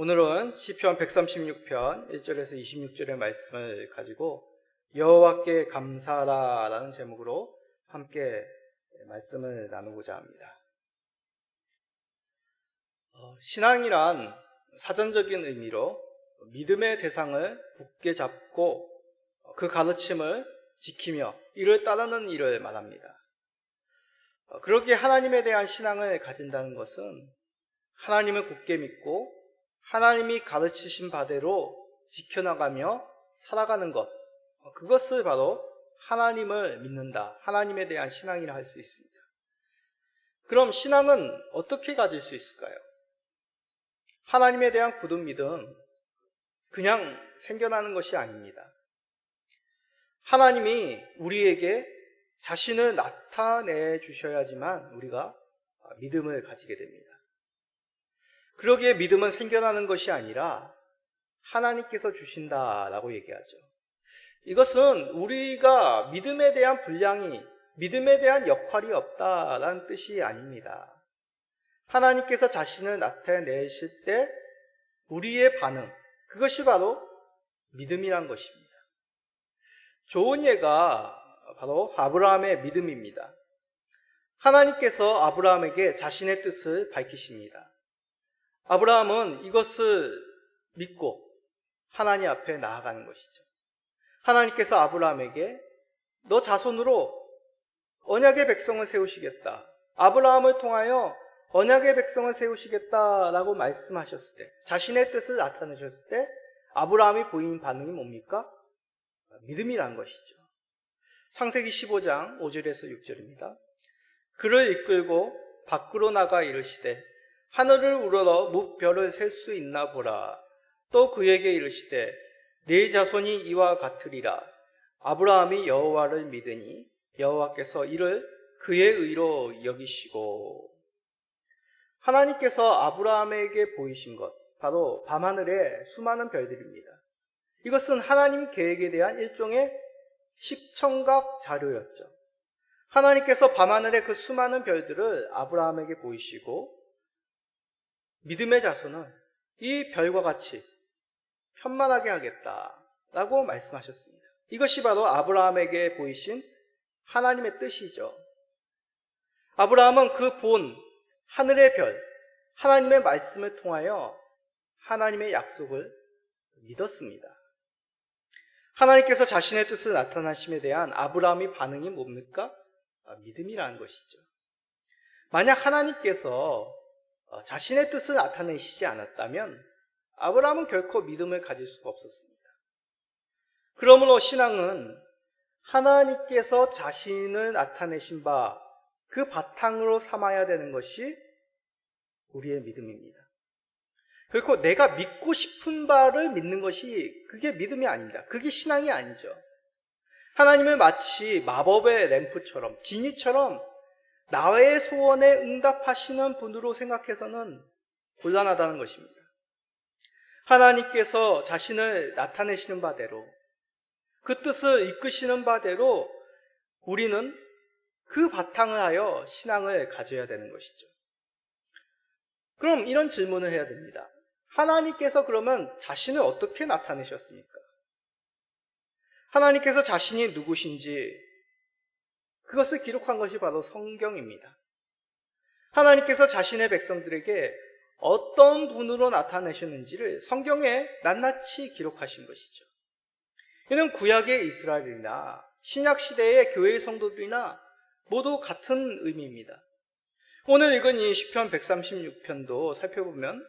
오늘은 시편 136편 1절에서 26절의 말씀을 가지고 여호와께 감사하라라는 제목으로 함께 말씀을 나누고자 합니다. 신앙이란 사전적인 의미로 믿음의 대상을 굳게 잡고 그 가르침을 지키며 이를 따르는 일을 말합니다. 그러기에 하나님에 대한 신앙을 가진다는 것은 하나님을 굳게 믿고 하나님이 가르치신 바대로 지켜나가며 살아가는 것, 그것을 바로 하나님을 믿는다, 하나님에 대한 신앙이라 할 수 있습니다. 그럼 신앙은 어떻게 가질 수 있을까요? 하나님에 대한 굳은 믿음, 그냥 생겨나는 것이 아닙니다. 하나님이 우리에게 자신을 나타내 주셔야지만 우리가 믿음을 가지게 됩니다. 그러기에 믿음은 생겨나는 것이 아니라 하나님께서 주신다라고 얘기하죠. 이것은 우리가 믿음에 대한 분량이, 믿음에 대한 역할이 없다라는 뜻이 아닙니다. 하나님께서 자신을 나타내실 때 우리의 반응, 그것이 바로 믿음이란 것입니다. 좋은 예가 바로 아브라함의 믿음입니다. 하나님께서 아브라함에게 자신의 뜻을 밝히십니다. 아브라함은 이것을 믿고 하나님 앞에 나아가는 것이죠. 하나님께서 아브라함에게 너 자손으로 언약의 백성을 세우시겠다, 아브라함을 통하여 언약의 백성을 세우시겠다라고 말씀하셨을 때, 자신의 뜻을 나타내셨을 때 아브라함이 보인 반응이 뭡니까? 믿음이란 것이죠. 창세기 15장 5절에서 6절입니다. 그를 이끌고 밖으로 나가 이르시되 하늘을 우러러 무별을 셀 수 있나 보라. 또 그에게 이르시되 네 자손이 이와 같으리라. 아브라함이 여호와를 믿으니 여호와께서 이를 그의 의로 여기시고. 하나님께서 아브라함에게 보이신 것, 바로 밤하늘의 수많은 별들입니다. 이것은 하나님 계획에 대한 일종의 십청각 자료였죠. 하나님께서 밤하늘의 그 수많은 별들을 아브라함에게 보이시고 믿음의 자손은 이 별과 같이 편만하게 하겠다라고 말씀하셨습니다. 이것이 바로 아브라함에게 보이신 하나님의 뜻이죠. 아브라함은 그 본 하늘의 별, 하나님의 말씀을 통하여 하나님의 약속을 믿었습니다. 하나님께서 자신의 뜻을 나타나심에 대한 아브라함의 반응이 뭡니까? 믿음이라는 것이죠. 만약 하나님께서 자신의 뜻을 나타내시지 않았다면 아브라함은 결코 믿음을 가질 수가 없었습니다. 그러므로 신앙은 하나님께서 자신을 나타내신 바 그 바탕으로 삼아야 되는 것이 우리의 믿음입니다. 결코 내가 믿고 싶은 바를 믿는 것이 그게 믿음이 아닙니다. 그게 신앙이 아니죠. 하나님을 마치 마법의 램프처럼, 지니처럼 나의 소원에 응답하시는 분으로 생각해서는 곤란하다는 것입니다. 하나님께서 자신을 나타내시는 바대로, 그 뜻을 이끄시는 바대로 우리는 그 바탕을 하여 신앙을 가져야 되는 것이죠. 그럼 이런 질문을 해야 됩니다. 하나님께서 그러면 자신을 어떻게 나타내셨습니까? 하나님께서 자신이 누구신지 그것을 기록한 것이 바로 성경입니다. 하나님께서 자신의 백성들에게 어떤 분으로 나타내셨는지를 성경에 낱낱이 기록하신 것이죠. 이는 구약의 이스라엘이나 신약시대의 교회의 성도들이나 모두 같은 의미입니다. 오늘 읽은 이 시편 136편도 살펴보면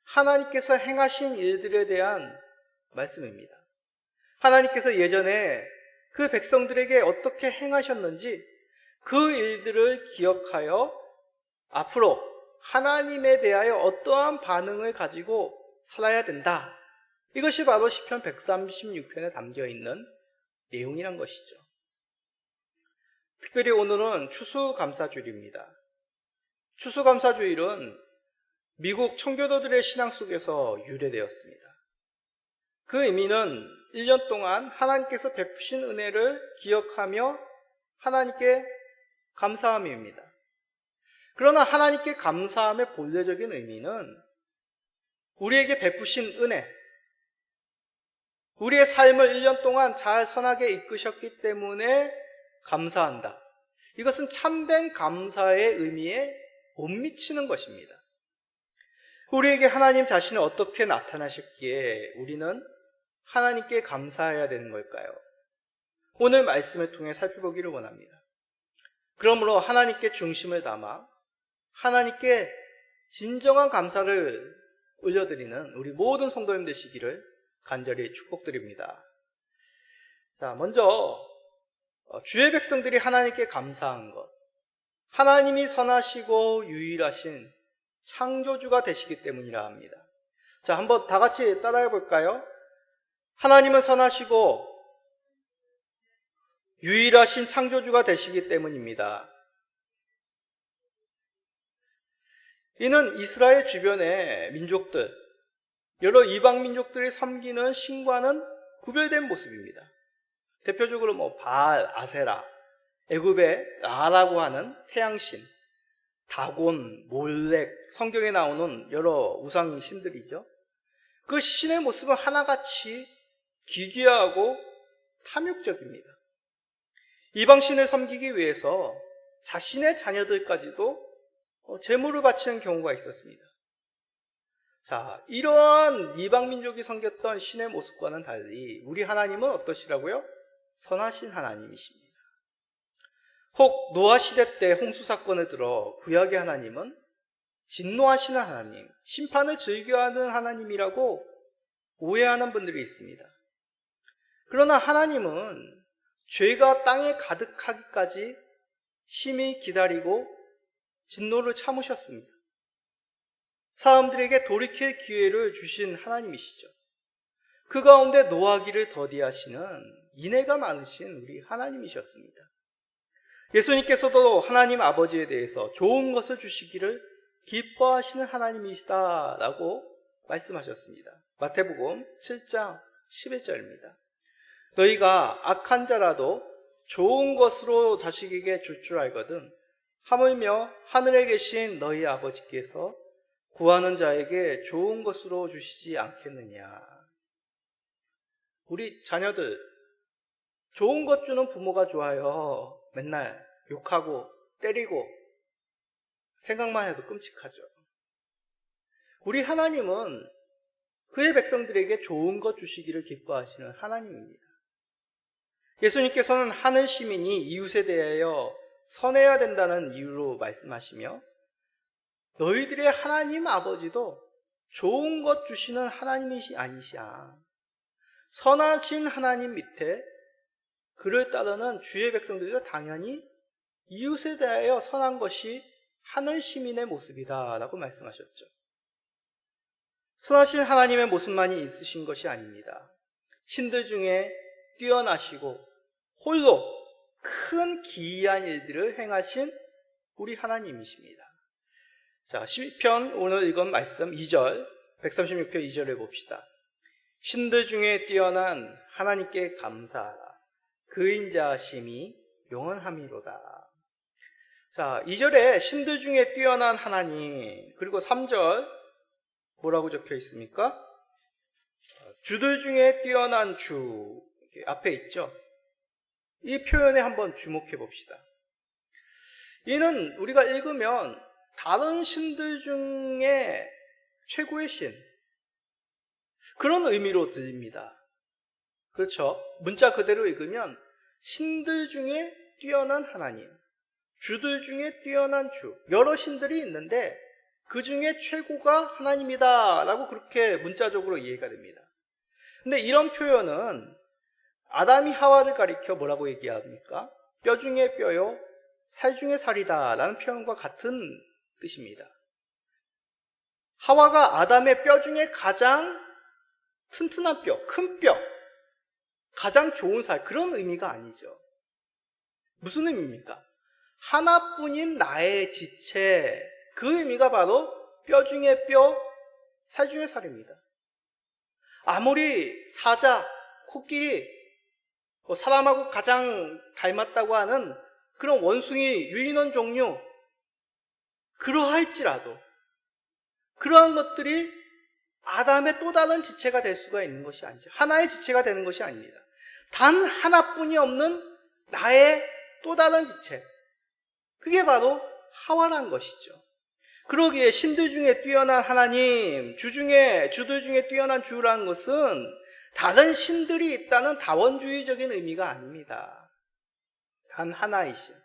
하나님께서 행하신 일들에 대한 말씀입니다. 하나님께서 예전에 그 백성들에게 어떻게 행하셨는지 그 일들을 기억하여 앞으로 하나님에 대하여 어떠한 반응을 가지고 살아야 된다. 이것이 바로 시편 136편에 담겨 있는 내용이란 것이죠. 특별히 오늘은 추수감사주일입니다. 추수감사주일은 미국 청교도들의 신앙 속에서 유래되었습니다. 그 의미는 1년 동안 하나님께서 베푸신 은혜를 기억하며 하나님께 감사함입니다. 그러나 하나님께 감사함의 본래적인 의미는 우리에게 베푸신 은혜, 우리의 삶을 1년 동안 잘 선하게 이끄셨기 때문에 감사한다. 이것은 참된 감사의 의미에 못 미치는 것입니다. 우리에게 하나님 자신을 어떻게 나타나셨기에 우리는 하나님께 감사해야 되는 걸까요? 오늘 말씀을 통해 살펴보기를 원합니다. 그러므로 하나님께 중심을 담아 하나님께 진정한 감사를 올려드리는 우리 모든 성도님 되시기를 간절히 축복드립니다. 자, 먼저 주의 백성들이 하나님께 감사한 것, 하나님이 선하시고 유일하신 창조주가 되시기 때문이라 합니다. 자, 한번 다 같이 따라해 볼까요? 하나님은 선하시고 유일하신 창조주가 되시기 때문입니다. 이는 이스라엘 주변의 민족들, 여러 이방 민족들이 섬기는 신과는 구별된 모습입니다. 대표적으로 바알, 아세라, 애굽의 라라고 하는 태양신, 다곤, 몰렉, 성경에 나오는 여러 우상 신들이죠. 그 신의 모습은 하나같이 기괴하고 탐욕적입니다. 이방 신을 섬기기 위해서 자신의 자녀들까지도 제물을 바치는 경우가 있었습니다. 자, 이러한 이방 민족이 섬겼던 신의 모습과는 달리 우리 하나님은 어떠시라고요? 선하신 하나님이십니다. 혹 노아 시대 때 홍수 사건을 들어 구약의 하나님은 진노하시는 하나님, 심판을 즐겨하는 하나님이라고 오해하는 분들이 있습니다. 그러나 하나님은 죄가 땅에 가득하기까지 심히 기다리고 진노를 참으셨습니다. 사람들에게 돌이킬 기회를 주신 하나님이시죠. 그 가운데 노하기를 더디하시는 인애가 많으신 우리 하나님이셨습니다. 예수님께서도 하나님 아버지에 대해서 좋은 것을 주시기를 기뻐하시는 하나님이시다라고 말씀하셨습니다. 마태복음 7장 11절입니다. 너희가 악한 자라도 좋은 것으로 자식에게 줄 줄 알거든 하물며 하늘에 계신 너희 아버지께서 구하는 자에게 좋은 것으로 주시지 않겠느냐. 우리 자녀들 좋은 것 주는 부모가 좋아요. 맨날 욕하고 때리고 생각만 해도 끔찍하죠. 우리 하나님은 그의 백성들에게 좋은 것 주시기를 기뻐하시는 하나님입니다. 예수님께서는 하늘 시민이 이웃에 대하여 선해야 된다는 이유로 말씀하시며 너희들의 하나님 아버지도 좋은 것 주시는 하나님이시 아니시야. 선하신 하나님 밑에 그를 따르는 주의 백성들도 당연히 이웃에 대하여 선한 것이 하늘 시민의 모습이다 라고 말씀하셨죠. 선하신 하나님의 모습만이 있으신 것이 아닙니다. 신들 중에 뛰어나시고 홀로 큰 기이한 일들을 행하신 우리 하나님이십니다. 자, 시편 오늘 읽은 말씀 2절, 136편 2절을 봅시다. 신들 중에 뛰어난 하나님께 감사하라. 그인 자심이 영원함이로다. 자, 2절에 신들 중에 뛰어난 하나님, 그리고 3절 뭐라고 적혀 있습니까? 주들 중에 뛰어난 주, 앞에 있죠. 이 표현에 한번 주목해 봅시다. 이는 우리가 읽으면 다른 신들 중에 최고의 신, 그런 의미로 들립니다. 그렇죠? 문자 그대로 읽으면 신들 중에 뛰어난 하나님, 주들 중에 뛰어난 주, 여러 신들이 있는데 그 중에 최고가 하나님이다 라고 그렇게 문자적으로 이해가 됩니다. 근데 이런 표현은 아담이 하와를 가리켜 뭐라고 얘기합니까? 뼈 중에 뼈요, 살 중에 살이다 라는 표현과 같은 뜻입니다. 하와가 아담의 뼈 중에 가장 튼튼한 뼈, 큰 뼈, 가장 좋은 살, 그런 의미가 아니죠. 무슨 의미입니까? 하나뿐인 나의 지체, 그 의미가 바로 뼈 중에 뼈, 살 중에 살입니다. 아무리 사자, 코끼리, 사람하고 가장 닮았다고 하는 그런 원숭이, 유인원 종류, 그러할지라도 그러한 것들이 아담의 또 다른 지체가 될 수가 있는 것이 아니죠. 하나의 지체가 되는 것이 아닙니다. 단 하나뿐이 없는 나의 또 다른 지체. 그게 바로 하와라는 것이죠. 그러기에 신들 중에 뛰어난 하나님, 주들 중에 뛰어난 주라는 것은 다른 신들이 있다는 다원주의적인 의미가 아닙니다. 단 하나이신,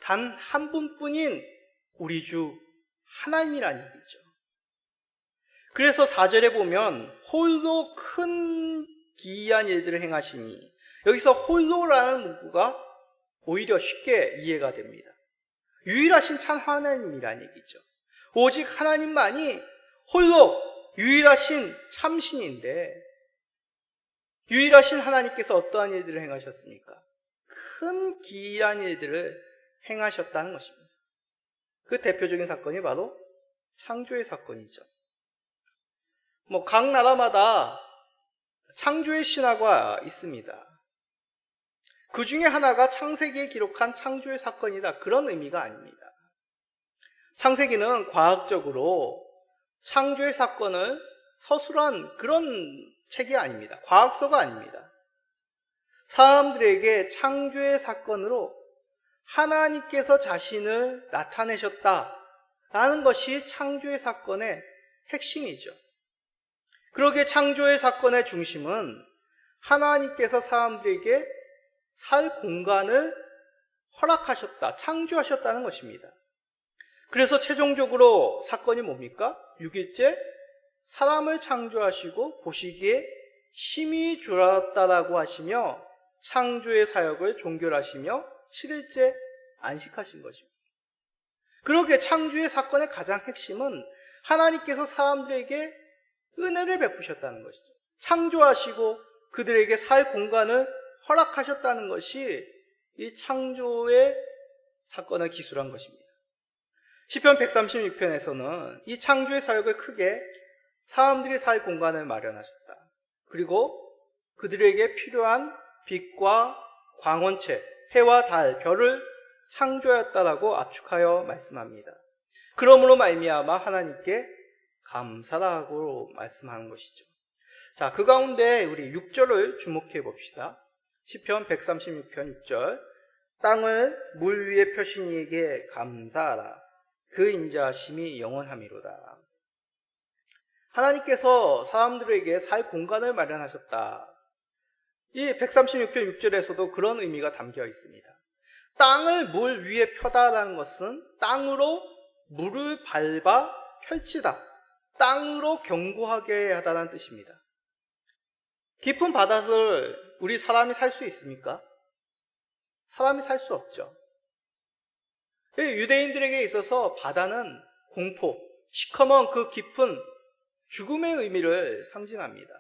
단 한 분뿐인 우리 주 하나님이라는 얘기죠. 그래서 4절에 보면 홀로 큰 기이한 일들을 행하시니, 여기서 홀로라는 문구가 오히려 쉽게 이해가 됩니다. 유일하신 참 하나님이라는 얘기죠. 오직 하나님만이 홀로 유일하신 참신인데, 유일하신 하나님께서 어떠한 일들을 행하셨습니까? 큰 기이한 일들을 행하셨다는 것입니다. 그 대표적인 사건이 바로 창조의 사건이죠. 각 나라마다 창조의 신화가 있습니다. 그 중에 하나가 창세기에 기록한 창조의 사건이다, 그런 의미가 아닙니다. 창세기는 과학적으로 창조의 사건을 서술한 그런 책이 아닙니다. 과학서가 아닙니다. 사람들에게 창조의 사건으로 하나님께서 자신을 나타내셨다라는 것이 창조의 사건의 핵심이죠. 그러기에 창조의 사건의 중심은 하나님께서 사람들에게 살 공간을 허락하셨다, 창조하셨다는 것입니다. 그래서 최종적으로 사건이 뭡니까? 6일째 사람을 창조하시고 보시기에 심히 좋았다라고 하시며 창조의 사역을 종결하시며 7일째 안식하신 것입니다. 그러기에 창조의 사건의 가장 핵심은 하나님께서 사람들에게 은혜를 베푸셨다는 것이죠. 창조하시고 그들에게 살 공간을 허락하셨다는 것이 이 창조의 사건을 기술한 것입니다. 시편 136편에서는 이 창조의 사역을 크게 사람들이 살 공간을 마련하셨다. 그리고 그들에게 필요한 빛과 광원체, 해와 달, 별을 창조하였다라고 압축하여 말씀합니다. 그러므로 말미암아 하나님께 감사라고 말씀하는 것이죠. 자, 그 가운데 우리 6절을 주목해 봅시다. 시편 136편 6절. 땅을 물 위에 펴신 이에게 감사하라. 그 인자하심이 영원함이로다. 하나님께서 사람들에게 살 공간을 마련하셨다. 이 136편 6절에서도 그런 의미가 담겨 있습니다. 땅을 물 위에 펴다라는 것은 땅으로 물을 밟아 펼치다, 땅으로 견고하게 하다는 뜻입니다. 깊은 바닷을 우리 사람이 살 수 있습니까? 사람이 살 수 없죠. 유대인들에게 있어서 바다는 공포, 시커먼 그 깊은 죽음의 의미를 상징합니다.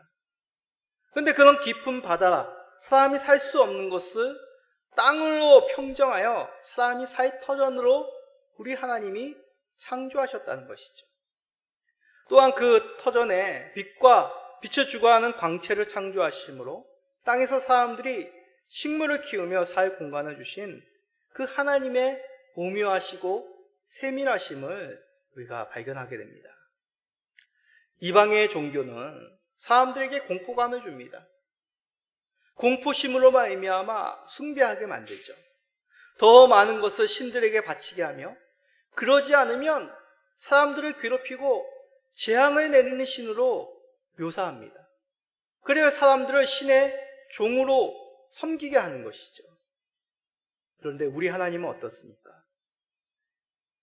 그런데 그런 깊은 바다, 사람이 살 수 없는 것을 땅으로 평정하여 사람이 살 터전으로 우리 하나님이 창조하셨다는 것이죠. 또한 그 터전에 빛과 빛을 주고 하는 광채를 창조하심으로 땅에서 사람들이 식물을 키우며 살 공간을 주신 그 하나님의 오묘하시고 세밀하심을 우리가 발견하게 됩니다. 이방의 종교는 사람들에게 공포감을 줍니다. 공포심으로 말미암아 숭배하게 만들죠. 더 많은 것을 신들에게 바치게 하며, 그러지 않으면 사람들을 괴롭히고 재앙을 내리는 신으로 묘사합니다. 그래야 사람들을 신의 종으로 섬기게 하는 것이죠. 그런데 우리 하나님은 어떻습니까?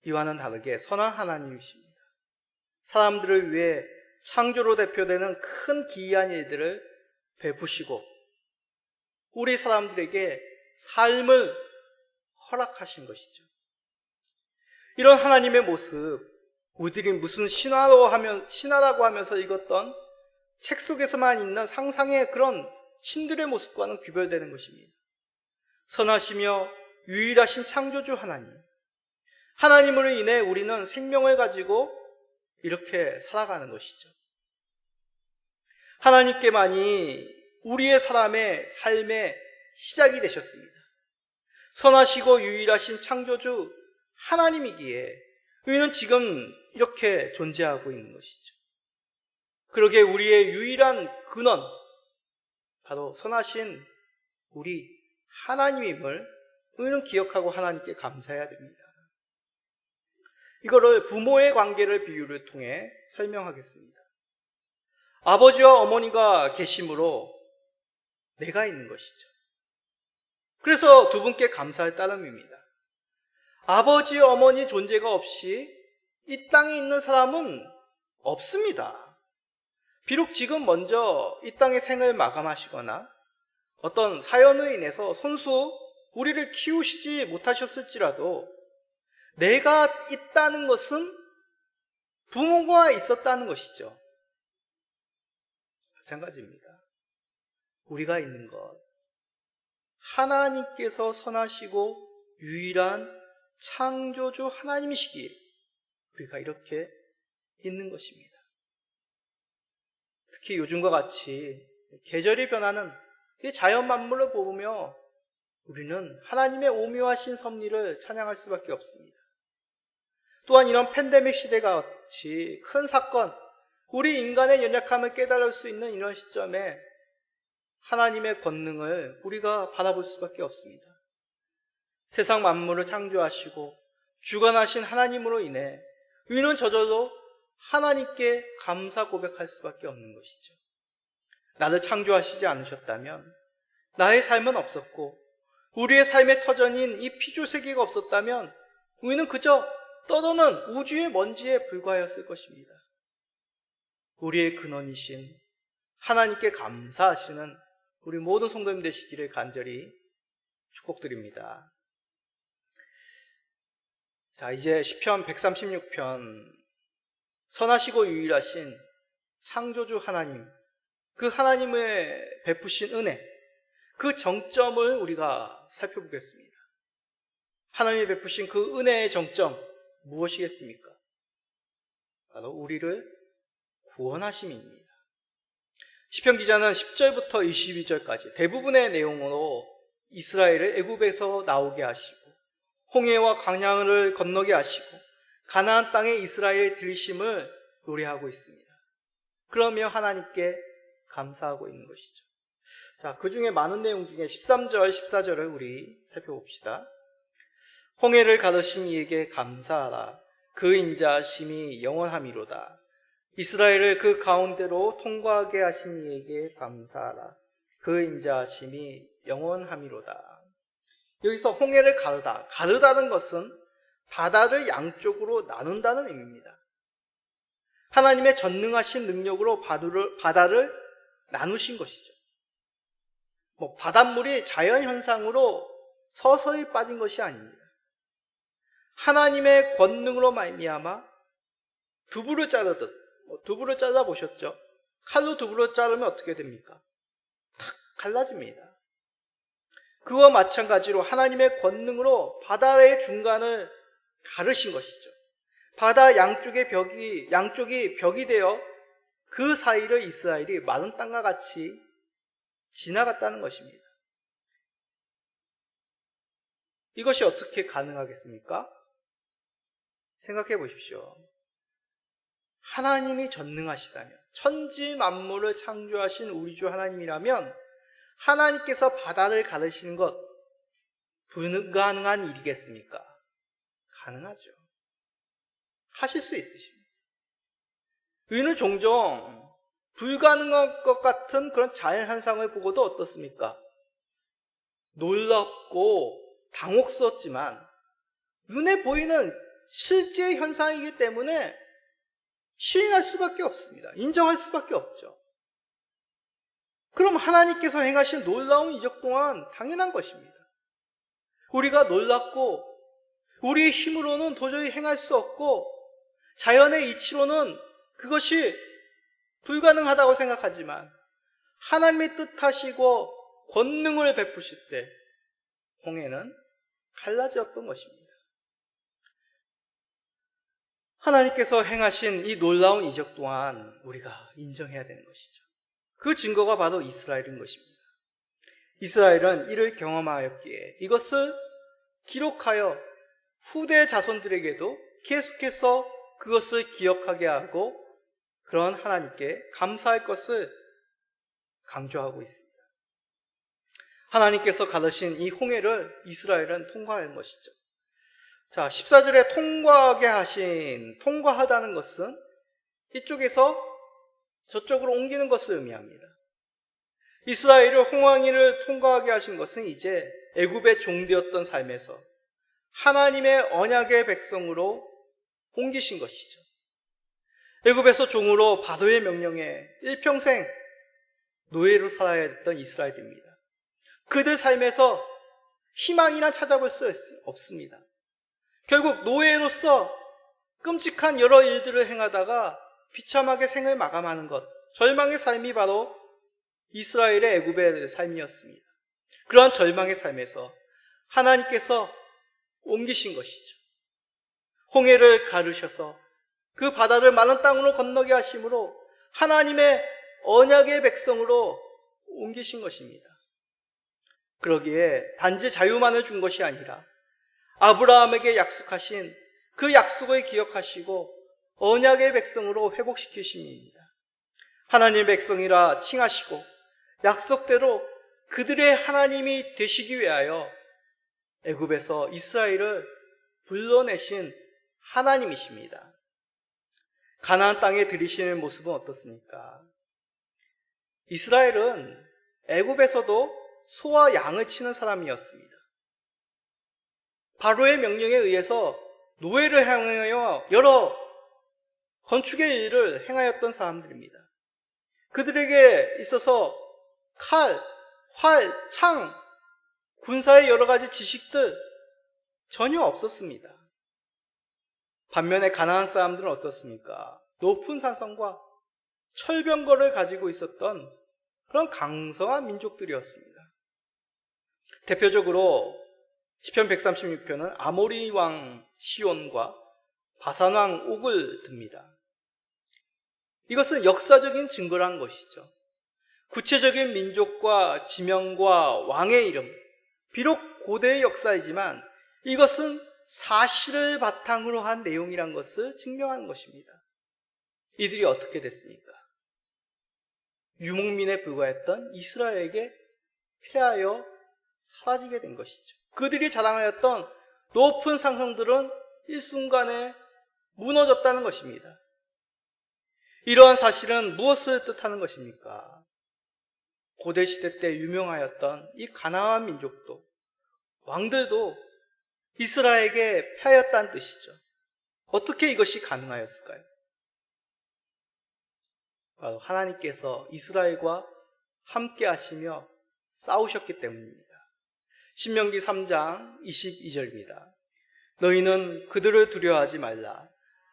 이와는 다르게 선한 하나님이십니다. 사람들을 위해 창조로 대표되는 큰 기이한 일들을 베푸시고 우리 사람들에게 삶을 허락하신 것이죠. 이런 하나님의 모습, 우리들이 무슨 신화라고 하면서 읽었던 책 속에서만 있는 상상의 그런 신들의 모습과는 구별되는 것입니다. 선하시며 유일하신 창조주 하나님으로 인해 우리는 생명을 가지고 이렇게 살아가는 것이죠. 하나님께만이 우리의 사람의 삶의 시작이 되셨습니다. 선하시고 유일하신 창조주 하나님이기에 우리는 지금 이렇게 존재하고 있는 것이죠. 그러게 우리의 유일한 근원, 바로 선하신 우리 하나님임을 우리는 기억하고 하나님께 감사해야 됩니다. 이거를 부모의 관계를 비유를 통해 설명하겠습니다. 아버지와 어머니가 계심으로 내가 있는 것이죠. 그래서 두 분께 감사할 따름입니다. 아버지, 어머니 존재가 없이 이 땅에 있는 사람은 없습니다. 비록 지금 먼저 이 땅의 생을 마감하시거나 어떤 사연으로 인해서 손수 우리를 키우시지 못하셨을지라도 내가 있다는 것은 부모가 있었다는 것이죠. 마찬가지입니다. 우리가 있는 것, 하나님께서 선하시고 유일한 창조주 하나님이시기에 우리가 이렇게 있는 것입니다. 특히 요즘과 같이 계절이 변하는 이 자연 만물을 보며 우리는 하나님의 오묘하신 섭리를 찬양할 수밖에 없습니다. 또한 이런 팬데믹 시대가 같이 큰 사건, 우리 인간의 연약함을 깨달을 수 있는 이런 시점에 하나님의 권능을 우리가 바라볼 수밖에 없습니다. 세상 만물을 창조하시고 주관하신 하나님으로 인해 우리는 저절로 하나님께 감사 고백할 수밖에 없는 것이죠. 나를 창조하시지 않으셨다면 나의 삶은 없었고 우리의 삶의 터전인 이 피조세계가 없었다면 우리는 그저 떠도는 우주의 먼지에 불과하였을 것입니다. 우리의 근원이신 하나님께 감사하시는 우리 모든 성도님 되시기를 간절히 축복드립니다. 자, 이제 시편 136편, 선하시고 유일하신 창조주 하나님, 그 하나님의 베푸신 은혜, 그 정점을 우리가 살펴보겠습니다. 하나님이 베푸신 그 은혜의 정점 무엇이겠습니까? 바로 우리를 구원하심입니다. 시편 기자는 10절부터 22절까지 대부분의 내용으로 이스라엘을 애굽에서 나오게 하시고 홍해와 광야를 건너게 하시고 가나안 땅에 이스라엘의 들리심을 노래하고 있습니다. 그러며 하나님께 감사하고 있는 것이죠. 자, 그 중에 많은 내용 중에 13절, 14절을 우리 살펴봅시다. 홍해를 가르신 이에게 감사하라. 그 인자하심이 영원함이로다. 이스라엘을 그 가운데로 통과하게 하신 이에게 감사하라. 그 인자하심이 영원함이로다. 여기서 홍해를 가르다. 가르다는 것은 바다를 양쪽으로 나눈다는 의미입니다. 하나님의 전능하신 능력으로 바다를 나누신 것이죠. 바닷물이 자연현상으로 서서히 빠진 것이 아닙니다. 하나님의 권능으로 말미암아 두부를 자르듯, 두부를 잘라보셨죠? 칼로 두부를 자르면 어떻게 됩니까? 탁 갈라집니다. 그와 마찬가지로 하나님의 권능으로 바다의 중간을 가르신 것이죠. 바다 양쪽이 벽이 되어 그 사이를 이스라엘이 마른 땅과 같이 지나갔다는 것입니다. 이것이 어떻게 가능하겠습니까? 생각해 보십시오. 하나님이 전능하시다면, 천지 만물을 창조하신 우리 주 하나님이라면 하나님께서 바다를 가르시는 것 불가능한 일이겠습니까? 가능하죠. 하실 수 있으십니다. 우리는 종종 불가능한 것 같은 그런 자연현상을 보고도 어떻습니까? 놀랍고 당혹스럽지만 눈에 보이는 실제 현상이기 때문에 시인할 수밖에 없습니다. 인정할 수밖에 없죠. 그럼 하나님께서 행하신 놀라운 이적 또한 당연한 것입니다. 우리가 놀랍고 우리의 힘으로는 도저히 행할 수 없고 자연의 이치로는 그것이 불가능하다고 생각하지만 하나님의 뜻하시고 권능을 베푸실 때 홍해는 갈라졌던 것입니다. 하나님께서 행하신 이 놀라운 이적 또한 우리가 인정해야 되는 것이죠. 그 증거가 바로 이스라엘인 것입니다. 이스라엘은 이를 경험하였기에 이것을 기록하여 후대 자손들에게도 계속해서 그것을 기억하게 하고 그런 하나님께 감사할 것을 강조하고 있습니다. 하나님께서 가르신 이 홍해를 이스라엘은 통과할 것이죠. 자, 14절에 통과하다는 것은 이쪽에서 저쪽으로 옮기는 것을 의미합니다. 이스라엘을 홍해를 통과하게 하신 것은 이제 애굽의 종되었던 삶에서 하나님의 언약의 백성으로 옮기신 것이죠. 애굽에서 종으로 바로의 명령에 일평생 노예로 살아야 했던 이스라엘입니다. 그들 삶에서 희망이나 찾아볼 수 없습니다. 결국 노예로서 끔찍한 여러 일들을 행하다가 비참하게 생을 마감하는 것, 절망의 삶이 바로 이스라엘의 애굽의 삶이었습니다. 그러한 절망의 삶에서 하나님께서 옮기신 것이죠. 홍해를 가르셔서 그 바다를 마른 땅으로 건너게 하심으로 하나님의 언약의 백성으로 옮기신 것입니다. 그러기에 단지 자유만을 준 것이 아니라 아브라함에게 약속하신 그 약속을 기억하시고 언약의 백성으로 회복시키십니다. 하나님의 백성이라 칭하시고 약속대로 그들의 하나님이 되시기 위하여 애굽에서 이스라엘을 불러내신 하나님이십니다. 가나안 땅에 들이시는 모습은 어떻습니까? 이스라엘은 애굽에서도 소와 양을 치는 사람이었습니다. 바로의 명령에 의해서 노예를 향하여 여러 건축의 일을 행하였던 사람들입니다. 그들에게 있어서 칼, 활, 창, 군사의 여러 가지 지식들 전혀 없었습니다. 반면에 가나안 사람들은 어떻습니까? 높은 산성과 철병거를 가지고 있었던 그런 강성한 민족들이었습니다. 대표적으로 시편 136편은 아모리 왕 시온과 바산 왕 옥을 듭니다. 이것은 역사적인 증거라는 것이죠. 구체적인 민족과 지명과 왕의 이름, 비록 고대의 역사이지만 이것은 사실을 바탕으로 한 내용이란 것을 증명하는 것입니다. 이들이 어떻게 됐습니까? 유목민에 불과했던 이스라엘에게 패하여 사라지게 된 것이죠. 그들이 자랑하였던 높은 상성들은 일순간에 무너졌다는 것입니다. 이러한 사실은 무엇을 뜻하는 것입니까? 고대시대 때 유명하였던 이 가나안 민족도 왕들도 이스라엘에게 패하였다는 뜻이죠. 어떻게 이것이 가능하였을까요? 바로 하나님께서 이스라엘과 함께 하시며 싸우셨기 때문입니다. 신명기 3장 22절입니다. 너희는 그들을 두려워하지 말라.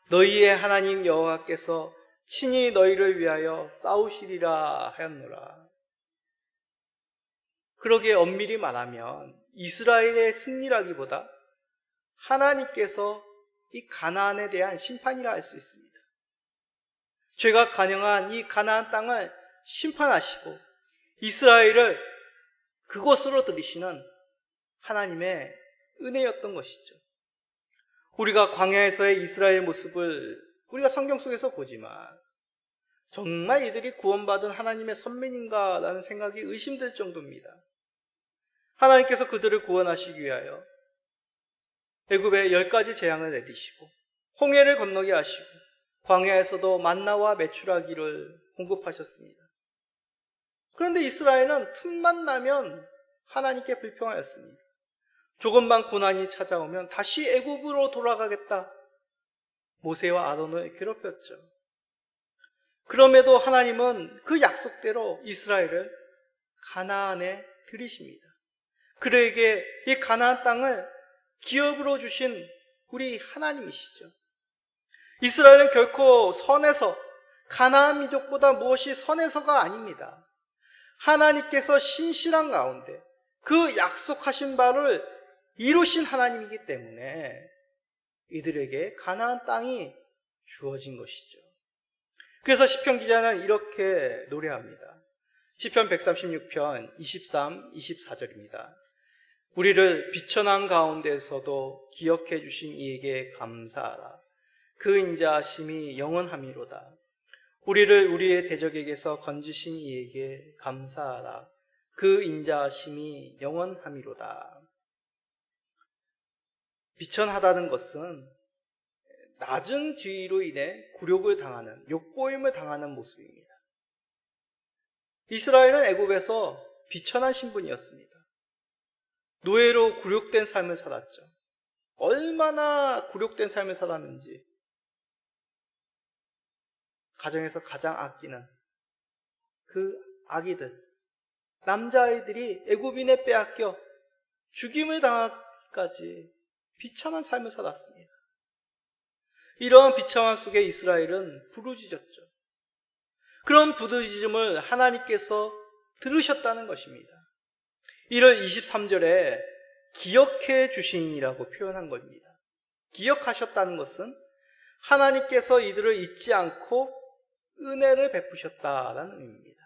너희의 하나님 여호와께서 친히 너희를 위하여 싸우시리라 하였노라. 그러기에 엄밀히 말하면 이스라엘의 승리라기보다 하나님께서 이 가나안에 대한 심판이라 할 수 있습니다. 죄가 간영한 이 가나안 땅을 심판하시고 이스라엘을 그곳으로 들이시는 하나님의 은혜였던 것이죠. 우리가 광야에서의 이스라엘 모습을 우리가 성경 속에서 보지만 정말 이들이 구원받은 하나님의 선민인가라는 생각이 의심될 정도입니다. 하나님께서 그들을 구원하시기 위하여 애굽에 10가지 재앙을 내리시고 홍해를 건너게 하시고 광야에서도 만나와 메추라기를 공급하셨습니다. 그런데 이스라엘은 틈만 나면 하나님께 불평하였습니다. 조금만 고난이 찾아오면 다시 애굽으로 돌아가겠다. 모세와 아론을 괴롭혔죠. 그럼에도 하나님은 그 약속대로 이스라엘을 가나안에 들이십니다. 그들에게 이 가나안 땅을 기업으로 주신 우리 하나님이시죠. 이스라엘은 결코 선에서 가나안 민족보다 무엇이 선에서가 아닙니다. 하나님께서 신실한 가운데 그 약속하신 바를 이루신 하나님이기 때문에 이들에게 가나안 땅이 주어진 것이죠. 그래서 시편 기자는 이렇게 노래합니다. 시편 136편 23, 24절입니다. 우리를 비천한 가운데서도 기억해 주신 이에게 감사하라. 그 인자하심이 영원함이로다. 우리를 우리의 대적에게서 건지신 이에게 감사하라. 그 인자하심이 영원함이로다. 비천하다는 것은 낮은 지위로 인해 굴욕을 당하는, 욕보임을 당하는 모습입니다. 이스라엘은 애굽에서 비천한 신분이었습니다. 노예로 굴욕된 삶을 살았죠. 얼마나 굴욕된 삶을 살았는지, 가정에서 가장 아끼는 그 아기들, 남자아이들이 애굽인에 빼앗겨 죽임을 당하기까지 비참한 삶을 살았습니다. 이런 비참함 속에 이스라엘은 부르짖었죠. 그런 부르짖음을 하나님께서 들으셨다는 것입니다. 이를 23절에 기억해 주시니라고 표현한 겁니다. 기억하셨다는 것은 하나님께서 이들을 잊지 않고 은혜를 베푸셨다라는 의미입니다.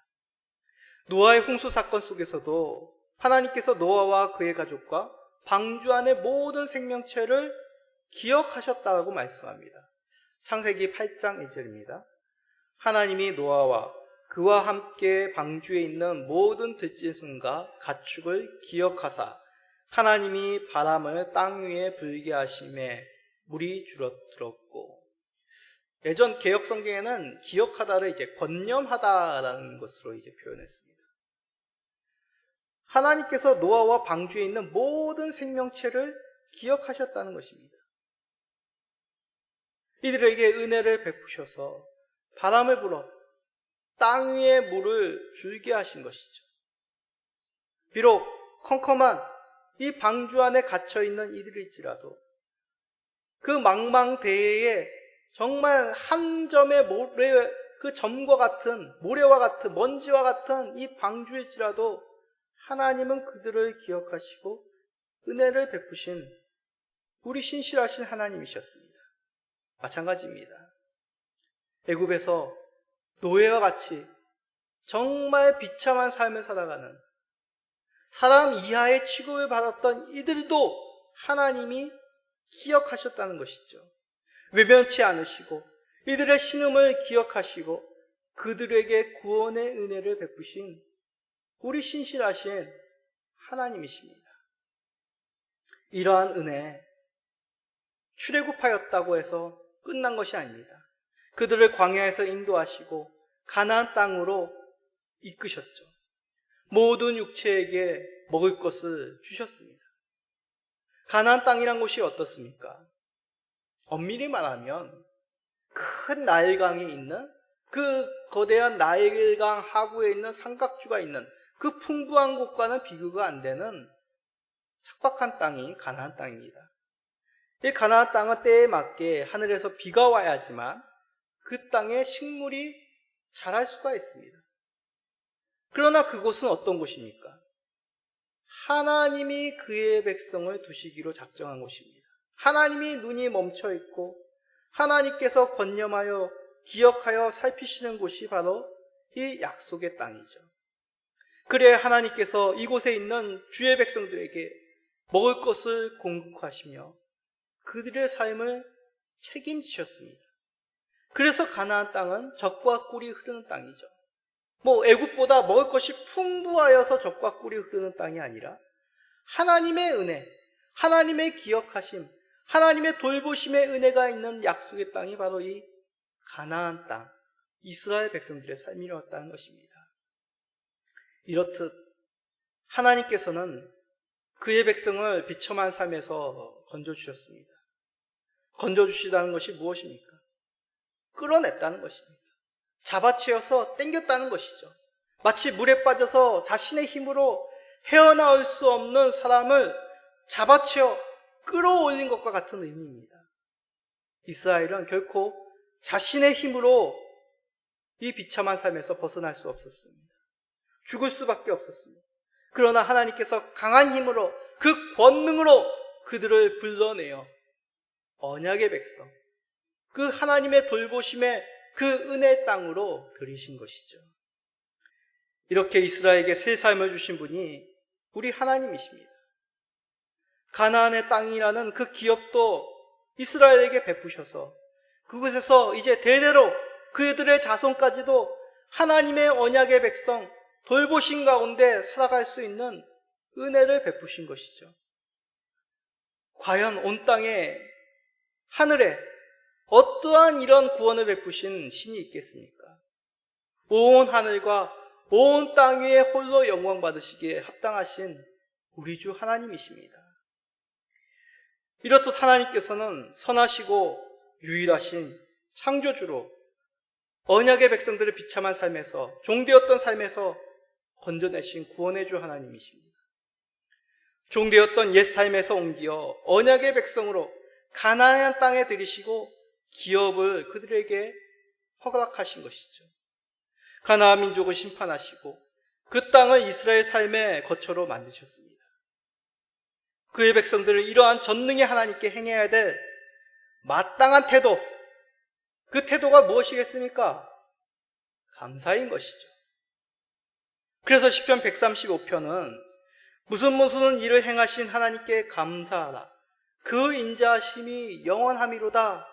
노아의 홍수 사건 속에서도 하나님께서 노아와 그의 가족과 방주 안의 모든 생명체를 기억하셨다고 말씀합니다. 창세기 8장 1절입니다. 하나님이 노아와 그와 함께 방주에 있는 모든 들짐승과 가축을 기억하사 하나님이 바람을 땅 위에 불게 하심에 물이 줄어들었고, 예전 개역 성경에는 기억하다를 이제 권념하다라는 것으로 이제 표현했습니다. 하나님께서 노아와 방주에 있는 모든 생명체를 기억하셨다는 것입니다. 이들에게 은혜를 베푸셔서 바람을 불어 땅 위에 물을 줄게 하신 것이죠. 비록 컴컴한 이 방주 안에 갇혀있는 이들일지라도 그 망망대해에 정말 한 점의 그 점과 같은, 모래와 같은, 먼지와 같은 이 방주일지라도 하나님은 그들을 기억하시고 은혜를 베푸신 우리 신실하신 하나님이셨습니다. 마찬가지입니다. 애굽에서 노예와 같이 정말 비참한 삶을 살아가는 사람 이하의 취급을 받았던 이들도 하나님이 기억하셨다는 것이죠. 외면치 않으시고 이들의 신음을 기억하시고 그들에게 구원의 은혜를 베푸신 우리 신실하신 하나님이십니다. 이러한 은혜, 출애굽하였다고 해서 끝난 것이 아닙니다. 그들을 광야에서 인도하시고 가나안 땅으로 이끄셨죠. 모든 육체에게 먹을 것을 주셨습니다. 가나안 땅이란 곳이 어떻습니까? 엄밀히 말하면 큰 나일강이 있는, 그 거대한 나일강 하구에 있는 삼각주가 있는 그 풍부한 곳과는 비교가 안 되는 척박한 땅이 가나안 땅입니다. 이 가나안 땅은 때에 맞게 하늘에서 비가 와야지만 그 땅에 식물이 자랄 수가 있습니다. 그러나 그곳은 어떤 곳입니까? 하나님이 그의 백성을 두시기로 작정한 곳입니다. 하나님이 눈이 멈춰 있고 하나님께서 권념하여 기억하여 살피시는 곳이 바로 이 약속의 땅이죠. 그래야 하나님께서 이곳에 있는 주의 백성들에게 먹을 것을 공급하시며 그들의 삶을 책임지셨습니다. 그래서 가나안 땅은 젖과 꿀이 흐르는 땅이죠. 애굽보다 먹을 것이 풍부하여서 젖과 꿀이 흐르는 땅이 아니라 하나님의 은혜, 하나님의 기억하심, 하나님의 돌보심의 은혜가 있는 약속의 땅이 바로 이 가나안 땅, 이스라엘 백성들의 삶이었다는 것입니다. 이렇듯 하나님께서는 그의 백성을 비참한 삶에서 건져주셨습니다. 건져주시다는 것이 무엇입니까? 끌어냈다는 것입니다. 잡아채어서 땡겼다는 것이죠. 마치 물에 빠져서 자신의 힘으로 헤어나올 수 없는 사람을 잡아채어 끌어올린 것과 같은 의미입니다. 이스라엘은 결코 자신의 힘으로 이 비참한 삶에서 벗어날 수 없었습니다. 죽을 수밖에 없었습니다. 그러나 하나님께서 강한 힘으로, 그 권능으로 그들을 불러내어 언약의 백성, 그 하나님의 돌보심의 그 은혜의 땅으로 들이신 것이죠. 이렇게 이스라엘에게 새 삶을 주신 분이 우리 하나님이십니다. 가나안의 땅이라는 그 기업도 이스라엘에게 베푸셔서 그곳에서 이제 대대로 그들의 자손까지도 하나님의 언약의 백성, 돌보신 가운데 살아갈 수 있는 은혜를 베푸신 것이죠. 과연 온 땅에, 하늘에 어떠한 이런 구원을 베푸신 신이 있겠습니까? 온 하늘과 온 땅 위에 홀로 영광 받으시기에 합당하신 우리 주 하나님이십니다. 이렇듯 하나님께서는 선하시고 유일하신 창조주로 언약의 백성들을 비참한 삶에서, 종되었던 삶에서 건져내신 구원의 주 하나님이십니다. 종되었던 옛 삶에서 옮겨 언약의 백성으로 가나안 땅에 들이시고 기업을 그들에게 허락하신 것이죠. 가나안 민족을 심판하시고 그 땅을 이스라엘 삶의 거처로 만드셨습니다. 그의 백성들을 이러한 전능의 하나님께 행해야 될 마땅한 태도, 그 태도가 무엇이겠습니까? 감사인 것이죠. 그래서 시편 135편은 무슨 일을 행하신 하나님께 감사하라, 그 인자하심이 영원함이로다,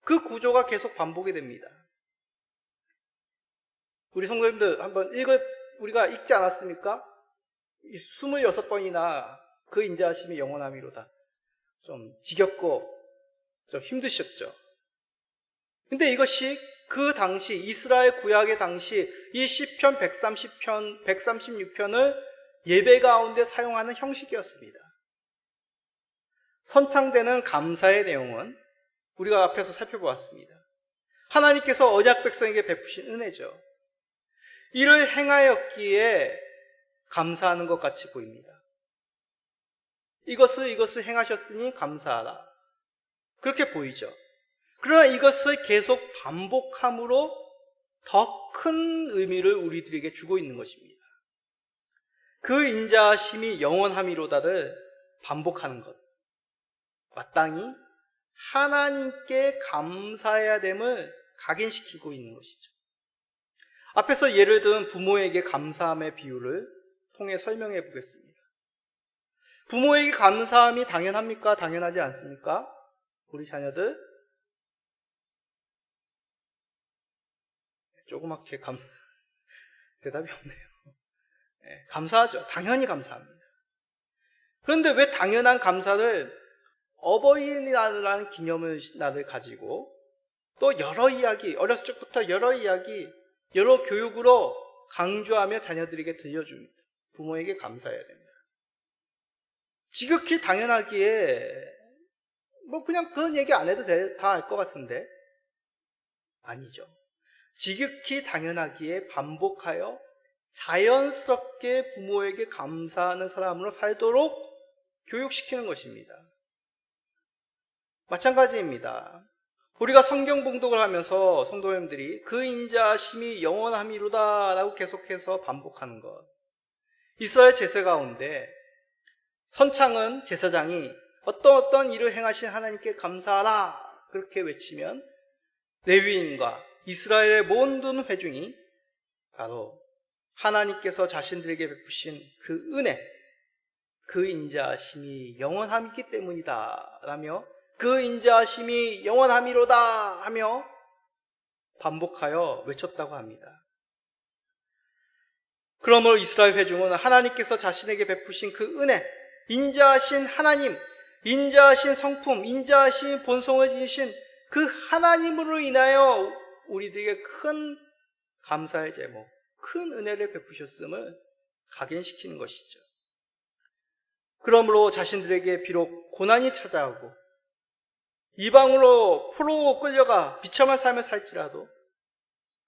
그 구조가 계속 반복이 됩니다. 우리 성도님들 한번 우리가 읽지 않았습니까? 26번이나 그 인자하심이 영원함이로다. 좀 지겹고 좀 힘드셨죠? 근데 이것이 그 당시 이스라엘 구약의 당시 이 시편 136편을 예배 가운데 사용하는 형식이었습니다. 선창되는 감사의 내용은 우리가 앞에서 살펴보았습니다. 하나님께서 언약 백성에게 베푸신 은혜죠. 이를 행하였기에 감사하는 것 같이 보입니다. 이것을 행하셨으니 감사하라, 그렇게 보이죠. 그러나 이것을 계속 반복함으로 더 큰 의미를 우리들에게 주고 있는 것입니다. 그 인자하심이 영원함이로다를 반복하는 것, 마땅히 하나님께 감사해야 됨을 각인시키고 있는 것이죠. 앞에서 예를 든 부모에게 감사함의 비유를 통해 설명해 보겠습니다. 부모에게 감사함이 당연합니까? 당연하지 않습니까? 우리 자녀들 조그맣게 대답이 없네요. 네, 감사하죠. 당연히 감사합니다. 그런데 왜 당연한 감사를 어버이날이라는 기념일날을 가지고 또 여러 이야기, 어렸을 적부터 여러 이야기, 여러 교육으로 강조하며 자녀들에게 들려줍니다. 부모에게 감사해야 됩니다. 지극히 당연하기에 그냥 그런 얘기 안 해도 다 알 것 같은데 아니죠. 지극히 당연하기에 반복하여 자연스럽게 부모에게 감사하는 사람으로 살도록 교육시키는 것입니다. 마찬가지입니다. 우리가 성경 봉독을 하면서 성도님들이 그 인자하심이 영원함이로다 라고 계속해서 반복하는 것, 이스라엘 제사 가운데 선창은 제사장이 어떤 일을 행하신 하나님께 감사하라 그렇게 외치면 레위인과 이스라엘의 모든 회중이 바로 하나님께서 자신들에게 베푸신 그 은혜, 그 인자하심이 영원함이기 때문이다 라며 그 인자하심이 영원함이로다 하며 반복하여 외쳤다고 합니다. 그러므로 이스라엘 회중은 하나님께서 자신에게 베푸신 그 은혜, 인자하신 하나님, 인자하신 성품, 인자하신 본성을 지니신 그 하나님으로 인하여 우리들에게 큰 감사의 제목, 큰 은혜를 베푸셨음을 각인시키는 것이죠. 그러므로 자신들에게 비록 고난이 찾아오고 이방으로 포로로 끌려가 비참한 삶을 살지라도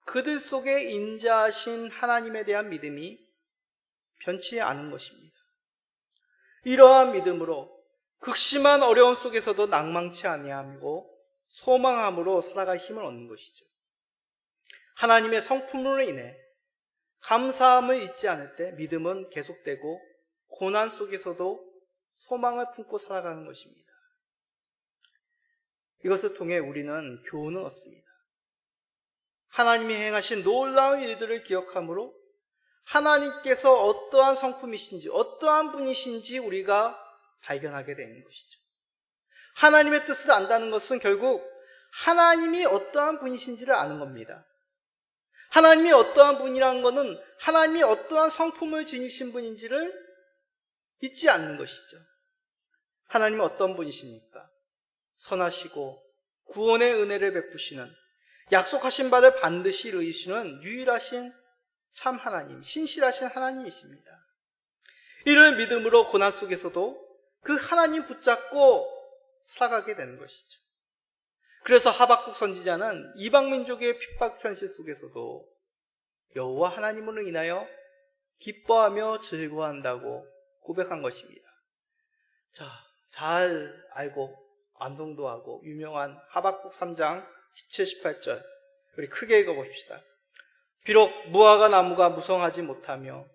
그들 속에 인자하신 하나님에 대한 믿음이 변치 않은 것입니다. 이러한 믿음으로 극심한 어려움 속에서도 낭망치 아니하고 소망함으로 살아갈 힘을 얻는 것이죠. 하나님의 성품으로 인해 감사함을 잊지 않을 때 믿음은 계속되고 고난 속에서도 소망을 품고 살아가는 것입니다. 이것을 통해 우리는 교훈을 얻습니다. 하나님이 행하신 놀라운 일들을 기억함으로 하나님께서 어떠한 성품이신지, 어떠한 분이신지 우리가 발견하게 되는 것이죠. 하나님의 뜻을 안다는 것은 결국 하나님이 어떠한 분이신지를 아는 겁니다. 하나님이 어떠한 분이라는 것은 하나님이 어떠한 성품을 지니신 분인지를 잊지 않는 것이죠. 하나님은 어떤 분이십니까? 선하시고 구원의 은혜를 베푸시는, 약속하신 바를 반드시 이루시는 유일하신 참 하나님, 신실하신 하나님이십니다. 이를 믿음으로 고난 속에서도 그 하나님 붙잡고 살아가게 되는 것이죠. 그래서 하박국 선지자는 이방 민족의 핍박 현실 속에서도 여호와 하나님으로 인하여 기뻐하며 즐거워한다고 고백한 것입니다. 자, 잘 알고 암송도 하고 유명한 하박국 3장 17, 18절 우리 크게 읽어봅시다. 비록 무화과 나무가 무성하지 못하며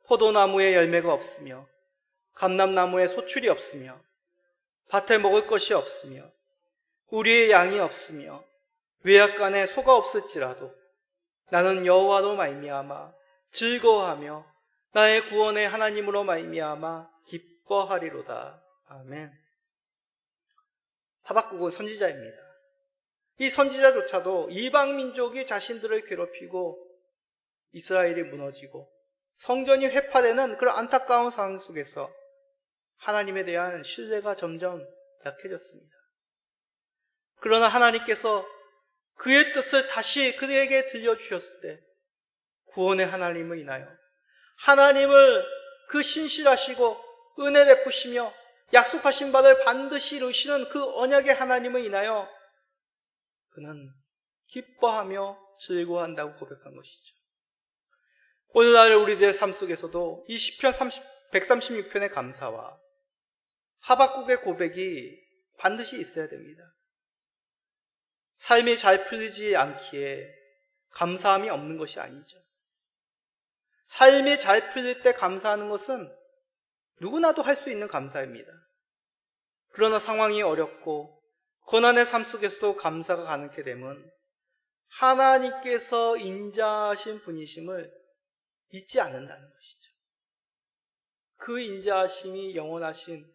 포도나무에 열매가 없으며 감람나무에 소출이 없으며 밭에 먹을 것이 없으며 우리의 양이 없으며 외양간에 소가 없을지라도 나는 여호와로 말미암아 즐거워하며 나의 구원의 하나님으로 말미암아 기뻐하리로다. 아멘. 하박국은 선지자입니다. 이 선지자조차도 이방 민족이 자신들을 괴롭히고 이스라엘이 무너지고 성전이 회파되는 그런 안타까운 상황 속에서 하나님에 대한 신뢰가 점점 약해졌습니다. 그러나 하나님께서 그의 뜻을 다시 그에게 들려주셨을 때 구원의 하나님을 인하여 하나님을 그 신실하시고 은혜 베푸시며 약속하신 바를 반드시 이루시는 그 언약의 하나님을 인하여 그는 기뻐하며 즐거워한다고 고백한 것이죠. 오늘날 우리들의 삶 속에서도 이 시편 136편의 감사와 하박국의 고백이 반드시 있어야 됩니다. 삶이 잘 풀리지 않기에 감사함이 없는 것이 아니죠. 삶이 잘 풀릴 때 감사하는 것은 누구나도 할 수 있는 감사입니다. 그러나 상황이 어렵고 고난의 삶 속에서도 감사가 가능케 되면 하나님께서 인자하신 분이심을 잊지 않는다는 것이죠. 그 인자하심이 영원하신,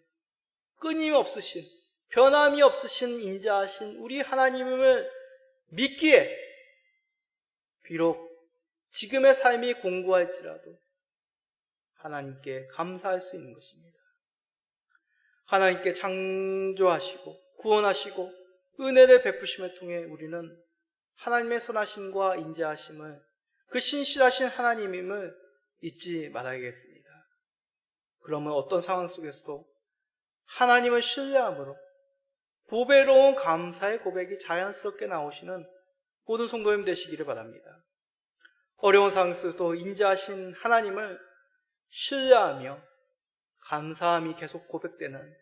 끊임없으신, 변함이 없으신 인자하신 우리 하나님을 믿기에 비록 지금의 삶이 공고할지라도 하나님께 감사할 수 있는 것입니다. 하나님께 창조하시고 구원하시고 은혜를 베푸심을 통해 우리는 하나님의 선하심과 인자하심을, 그 신실하신 하나님임을 잊지 말아야겠습니다. 그러면 어떤 상황 속에서도 하나님을 신뢰함으로 보배로운 감사의 고백이 자연스럽게 나오시는 모든 성도님 되시기를 바랍니다. 어려운 상황 속에서도 인자하신 하나님을 신뢰하며 감사함이 계속 고백되는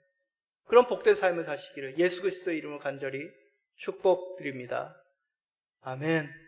그런 복된 삶을 사시기를 예수 그리스도의 이름으로 간절히 축복드립니다. 아멘.